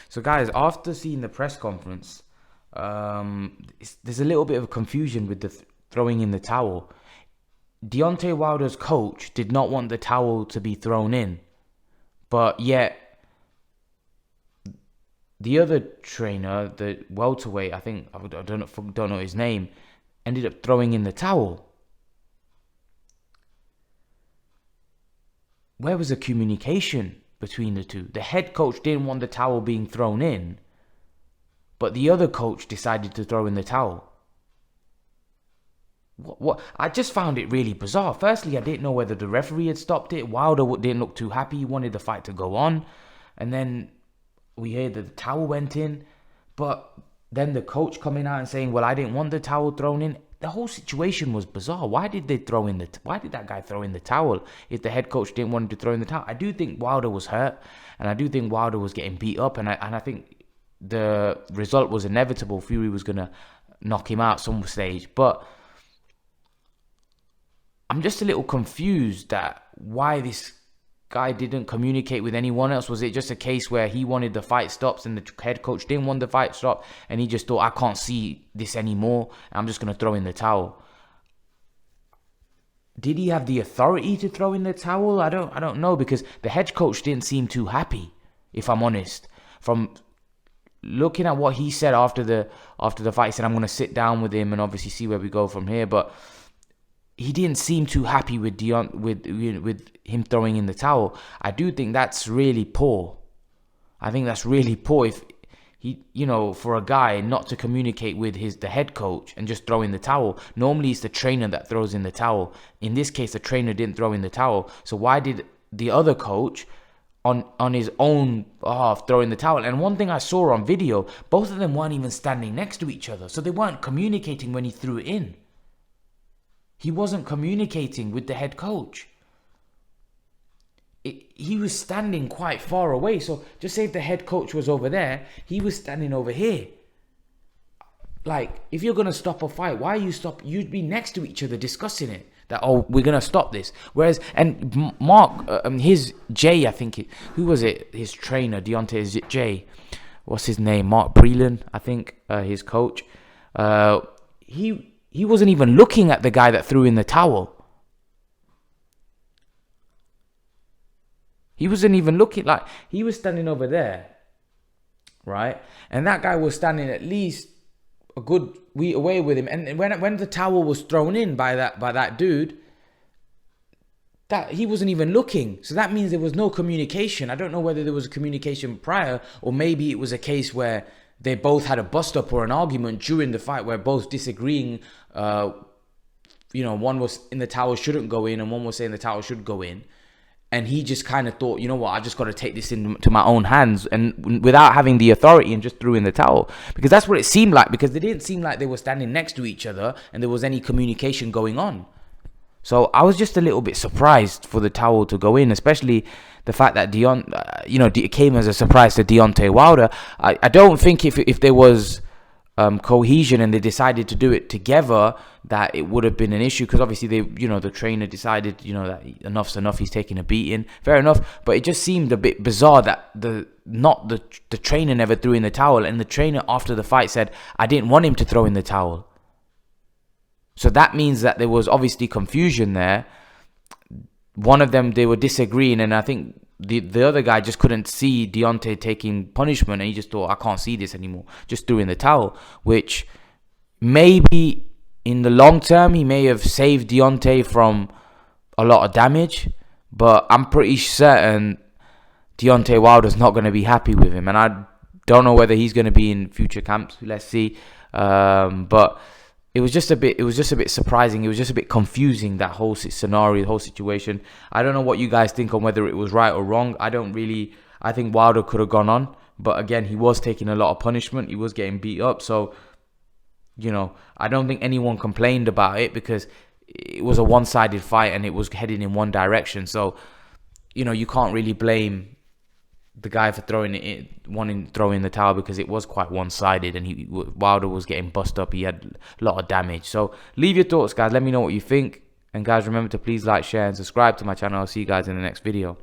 So guys, after seeing the press conference, there's a little bit of confusion with the throwing in the towel. Deontay Wilder's coach did not want the towel to be thrown in, but yet the other trainer, the welterweight, I don't know his name, ended up throwing in the towel. Where was the communication between the two? The head coach didn't want the towel being thrown in, but the other coach decided to throw in the towel. What? I just found it really bizarre. Firstly, I didn't know whether the referee had stopped it. Wilder didn't look too happy. He wanted the fight to go on. And then we heard that the towel went in. But then the coach coming out and saying, well, I didn't want the towel thrown in. The whole situation was bizarre. Why did that guy throw in the towel if the head coach didn't want him to throw in the towel? I do think Wilder was hurt. And I do think Wilder was getting beat up. And I think the result was inevitable. Fury was going to knock him out some stage. But I'm just a little confused that why this guy didn't communicate with anyone else. Was it just a case where he wanted the fight stops and the head coach didn't want the fight stop and he just thought, I can't see this anymore, I'm just going to throw in the towel? Did he have the authority to throw in the towel? I don't know, because the head coach didn't seem too happy, if I'm honest. From looking at what he said after the fight, he said, I'm going to sit down with him and obviously see where we go from here. But he didn't seem too happy with him throwing in the towel. I do think that's really poor. I think that's really poor if he, for a guy not to communicate with the head coach and just throw in the towel. Normally it's the trainer that throws in the towel. In this case, the trainer didn't throw in the towel. So why did the other coach on his own behalf throw in the towel? And one thing I saw on video, both of them weren't even standing next to each other. So they weren't communicating when he threw it in. He wasn't communicating with the head coach. He was standing quite far away. So just say if the head coach was over there, he was standing over here. Like, if you're going to stop a fight, why you stop? You'd be next to each other discussing it. That, we're going to stop this. Whereas, and Mark, his Jay, I think, who was it? His trainer, Deontay's Jay. What's his name? Mark Breland, I think, his coach. He wasn't even looking at the guy that threw in the towel. He wasn't even looking. Like, he was standing over there, right? And that guy was standing at least a good way away with him. And when the towel was thrown in by that dude, that he wasn't even looking. So that means there was no communication. I don't know whether there was a communication prior, or maybe it was a case where they both had a bust-up or an argument during the fight where both disagreeing. One was in the towel shouldn't go in and one was saying the towel should go in. And he just kind of thought, you know what, I just got to take this into my own hands, and without having the authority, and just threw in the towel. Because that's what it seemed like, because it didn't seem like they were standing next to each other and there was any communication going on. So I was just a little bit surprised for the towel to go in, especially the fact that it came as a surprise to Deontay Wilder. I don't think if there was cohesion and they decided to do it together, that it would have been an issue, because obviously the trainer decided that enough's enough, he's taking a beating, fair enough. But it just seemed a bit bizarre that the trainer never threw in the towel, and the trainer after the fight said, I didn't want him to throw in the towel. So that means that there was obviously confusion there. One of them, they were disagreeing, and I think the other guy just couldn't see Deontay taking punishment, and he just thought, I can't see this anymore. Just threw in the towel, which maybe in the long term, he may have saved Deontay from a lot of damage, but I'm pretty certain Deontay Wilder's not going to be happy with him, and I don't know whether he's going to be in future camps. Let's see. But it was just a bit surprising. It was just a bit confusing, that whole scenario, the whole situation. I don't know what you guys think on whether it was right or wrong. I think Wilder could have gone on, but again, he was taking a lot of punishment. He was getting beat up. So, I don't think anyone complained about it, because it was a one-sided fight and it was heading in one direction. So, you can't really blame the guy for wanting to throw in the towel, because it was quite one-sided and Wilder was getting bust up. He had a lot of damage. So leave your thoughts, guys. Let me know what you think. And guys, remember to please like, share and subscribe to my channel. I'll see you guys in the next video.